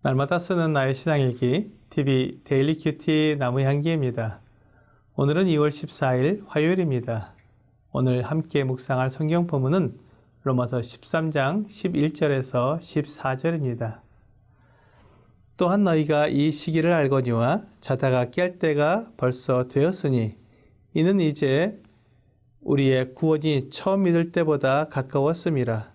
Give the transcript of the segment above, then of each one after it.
날마다 쓰는 나의 신앙일기 TV 데일리 큐티 나무의 향기입니다. 오늘은 2월 14일 화요일입니다. 오늘 함께 묵상할 성경 본문은 로마서 13장 11절에서 14절입니다. 또한 너희가 이 시기를 알거니와 자다가 깰 때가 벌써 되었으니 이는 이제 우리의 구원이 처음 믿을 때보다 가까웠음이라.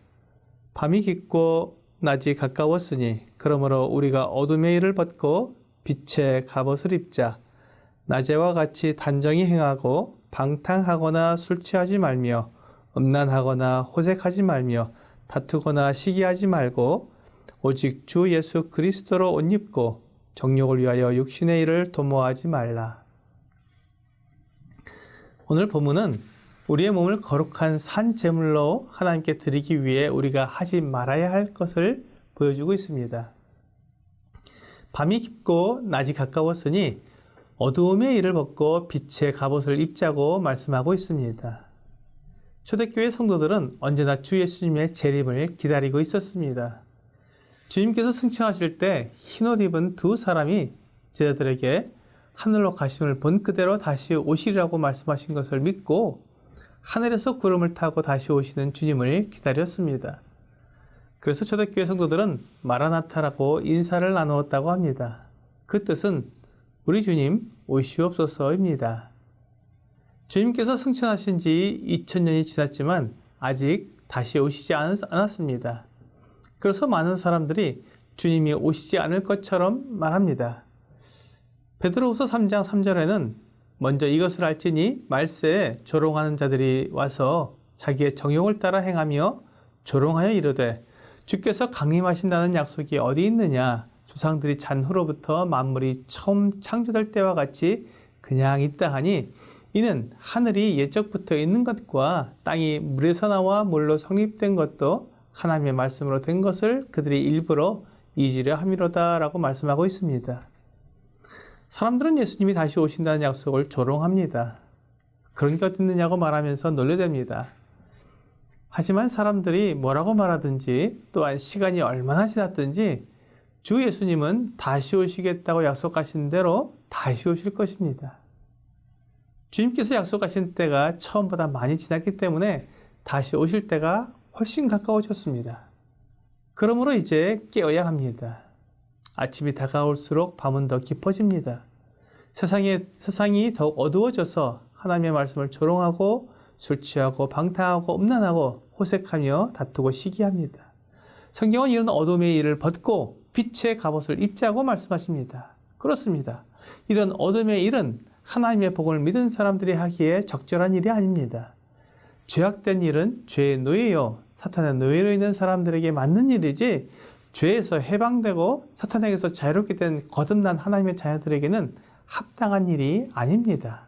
밤이 깊고 낮이 가까웠으니 그러므로 우리가 어둠의 일을 벗고 빛의 갑옷을 입자. 낮에와 같이 단정히 행하고 방탕하거나 술 취하지 말며 음란하거나 호색하지 말며 다투거나 시기하지 말고 오직 주 예수 그리스도로 옷 입고 정욕을 위하여 육신의 일을 도모하지 말라. 오늘 본문은 우리의 몸을 거룩한 산 제물로 하나님께 드리기 위해 우리가 하지 말아야 할 것을 보여주고 있습니다. 밤이 깊고 낮이 가까웠으니 어두움의 일을 벗고 빛의 갑옷을 입자고 말씀하고 있습니다. 초대교회 성도들은 언제나 주 예수님의 재림을 기다리고 있었습니다. 주님께서 승천하실 때 흰옷 입은 두 사람이 제자들에게 하늘로 가심을 본 그대로 다시 오시리라고 말씀하신 것을 믿고 하늘에서 구름을 타고 다시 오시는 주님을 기다렸습니다. 그래서 초대교회 성도들은 마라나타라고 인사를 나누었다고 합니다. 그 뜻은 우리 주님 오시옵소서입니다. 주님께서 승천하신 지 2000년이 지났지만 아직 다시 오시지 않았습니다. 그래서 많은 사람들이 주님이 오시지 않을 것처럼 말합니다. 베드로후서 3장 3절에는 먼저 이것을 알지니 말세에 조롱하는 자들이 와서 자기의 정욕을 따라 행하며 조롱하여 이르되 주께서 강림하신다는 약속이 어디 있느냐? 조상들이 잔 후로부터 만물이 처음 창조될 때와 같이 그냥 있다 하니 이는 하늘이 옛적부터 있는 것과 땅이 물에서 나와 물로 성립된 것도 하나님의 말씀으로 된 것을 그들이 일부러 잊으려 함이로다 라고 말씀하고 있습니다. 사람들은 예수님이 다시 오신다는 약속을 조롱합니다. 그런 게 어디 있느냐고 말하면서 놀려댑니다. 하지만 사람들이 뭐라고 말하든지 또한 시간이 얼마나 지났든지 주 예수님은 다시 오시겠다고 약속하신 대로 다시 오실 것입니다. 주님께서 약속하신 때가 처음보다 많이 지났기 때문에 다시 오실 때가 훨씬 가까워졌습니다. 그러므로 이제 깨어야 합니다. 아침이 다가올수록 밤은 더 깊어집니다. 세상이 더욱 어두워져서 하나님의 말씀을 조롱하고 술 취하고 방탕하고 음란하고 호색하며 다투고 시기합니다. 성경은 이런 어둠의 일을 벗고 빛의 갑옷을 입자고 말씀하십니다. 그렇습니다. 이런 어둠의 일은 하나님의 복음을 믿은 사람들이 하기에 적절한 일이 아닙니다. 죄악된 일은 죄의 노예요. 사탄의 노예로 있는 사람들에게 맞는 일이지 죄에서 해방되고 사탄에게서 자유롭게 된 거듭난 하나님의 자녀들에게는 합당한 일이 아닙니다.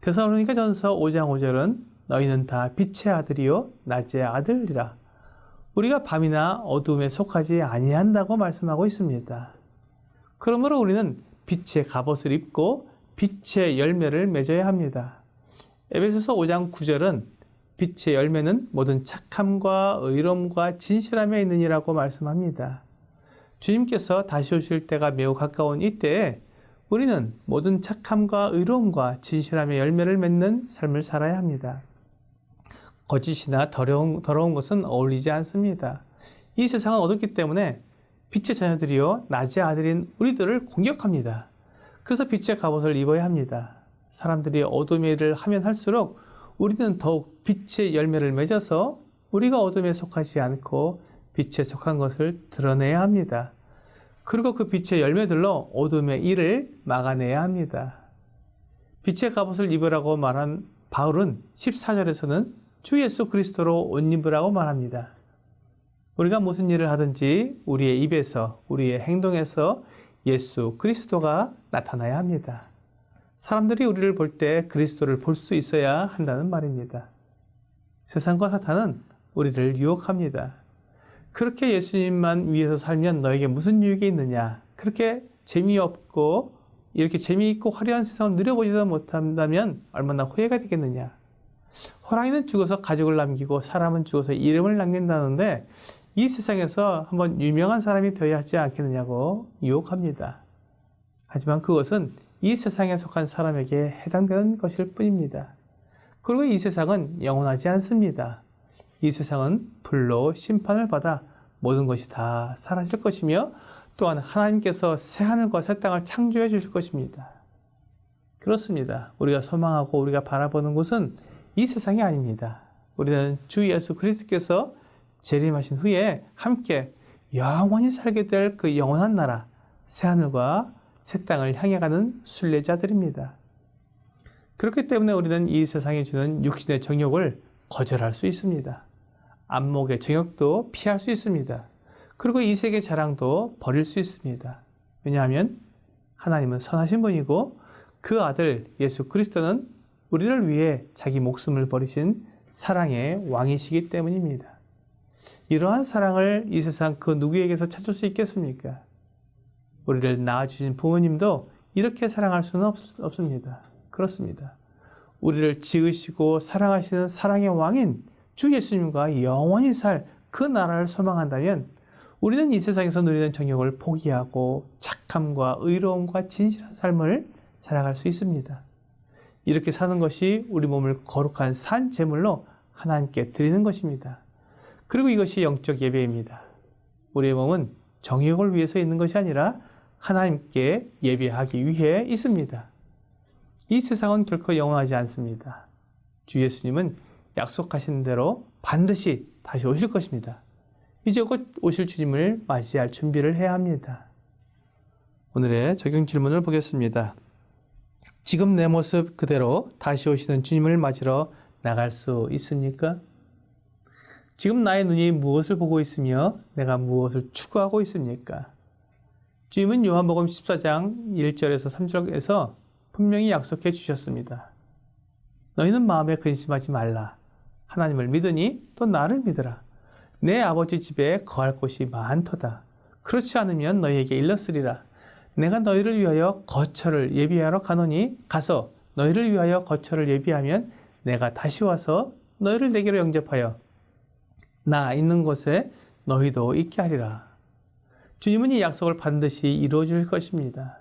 데살로니가 전서 5장 5절은 너희는 다 빛의 아들이요 낮의 아들이라. 우리가 밤이나 어두움에 속하지 아니한다고 말씀하고 있습니다. 그러므로 우리는 빛의 갑옷을 입고 빛의 열매를 맺어야 합니다. 에베소서 5장 9절은 빛의 열매는 모든 착함과 의로움과 진실함에 있느니라고 말씀합니다. 주님께서 다시 오실 때가 매우 가까운 이때에 우리는 모든 착함과 의로움과 진실함의 열매를 맺는 삶을 살아야 합니다. 거짓이나 더러운 것은 어울리지 않습니다. 이 세상은 어둡기 때문에 빛의 자녀들이요 낮의 아들인 우리들을 공격합니다. 그래서 빛의 갑옷을 입어야 합니다. 사람들이 어둠의 일을 하면 할수록 우리는 더욱 빛의 열매를 맺어서 우리가 어둠에 속하지 않고 빛에 속한 것을 드러내야 합니다. 그리고 그 빛의 열매들로 어둠의 일을 막아내야 합니다. 빛의 갑옷을 입으라고 말한 바울은 14절에서는 주 예수 그리스도로 옷 입으라고 말합니다. 우리가 무슨 일을 하든지 우리의 입에서, 우리의 행동에서 예수 그리스도가 나타나야 합니다. 사람들이 우리를 볼 때 그리스도를 볼 수 있어야 한다는 말입니다. 세상과 사탄은 우리를 유혹합니다. 그렇게 예수님만 위해서 살면 너에게 무슨 유익이 있느냐? 그렇게 재미없고 이렇게 재미있고 화려한 세상을 누려보지도 못한다면 얼마나 후회가 되겠느냐? 호랑이는 죽어서 가죽을 남기고 사람은 죽어서 이름을 남긴다는데 이 세상에서 한번 유명한 사람이 되어야 하지 않겠느냐고 유혹합니다. 하지만 그것은 이 세상에 속한 사람에게 해당되는 것일 뿐입니다. 그리고 이 세상은 영원하지 않습니다. 이 세상은 불로 심판을 받아 모든 것이 다 사라질 것이며 또한 하나님께서 새하늘과 새 땅을 창조해 주실 것입니다. 그렇습니다. 우리가 소망하고 우리가 바라보는 곳은 이 세상이 아닙니다. 우리는 주 예수 그리스도께서 재림하신 후에 함께 영원히 살게 될 그 영원한 나라, 새하늘과 새 땅을 향해 가는 순례자들입니다. 그렇기 때문에 우리는 이 세상이 주는 육신의 정욕을 거절할 수 있습니다. 안목의 정욕도 피할 수 있습니다. 그리고 이 세계 자랑도 버릴 수 있습니다. 왜냐하면 하나님은 선하신 분이고 그 아들 예수 그리스도는 우리를 위해 자기 목숨을 버리신 사랑의 왕이시기 때문입니다. 이러한 사랑을 이 세상 그 누구에게서 찾을 수 있겠습니까? 우리를 낳아주신 부모님도 이렇게 사랑할 수는 없습니다. 그렇습니다. 우리를 지으시고 사랑하시는 사랑의 왕인 주 예수님과 영원히 살 그 나라를 소망한다면 우리는 이 세상에서 누리는 정욕을 포기하고 착함과 의로움과 진실한 삶을 살아갈 수 있습니다. 이렇게 사는 것이 우리 몸을 거룩한 산 제물로 하나님께 드리는 것입니다. 그리고 이것이 영적 예배입니다. 우리의 몸은 정욕을 위해서 있는 것이 아니라 하나님께 예배하기 위해 있습니다. 이 세상은 결코 영원하지 않습니다. 주 예수님은 약속하신 대로 반드시 다시 오실 것입니다. 이제 곧 오실 주님을 맞이할 준비를 해야 합니다. 오늘의 적용 질문을 보겠습니다. 지금 내 모습 그대로 다시 오시는 주님을 맞으러 나갈 수 있습니까? 지금 나의 눈이 무엇을 보고 있으며 내가 무엇을 추구하고 있습니까? 주님은 요한복음 14장 1절에서 3절에서 분명히 약속해 주셨습니다. 너희는 마음에 근심하지 말라. 하나님을 믿으니 또 나를 믿으라. 내 아버지 집에 거할 곳이 많도다. 그렇지 않으면 너희에게 일렀으리라. 내가 너희를 위하여 거처를 예비하러 가노니 가서 너희를 위하여 거처를 예비하면 내가 다시 와서 너희를 내게로 영접하여 나 있는 곳에 너희도 있게 하리라. 주님은 이 약속을 반드시 이루어 주실 것입니다.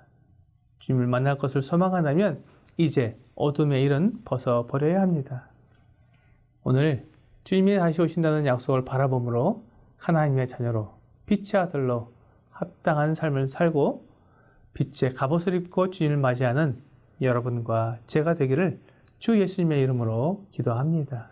주님을 만날 것을 소망한다면 이제 어둠의 일은 벗어버려야 합니다. 오늘 주님이 다시 오신다는 약속을 바라봄으로 하나님의 자녀로 빛의 아들로 합당한 삶을 살고 빛의 갑옷을 입고 주님을 맞이하는 여러분과 제가 되기를 주 예수님의 이름으로 기도합니다.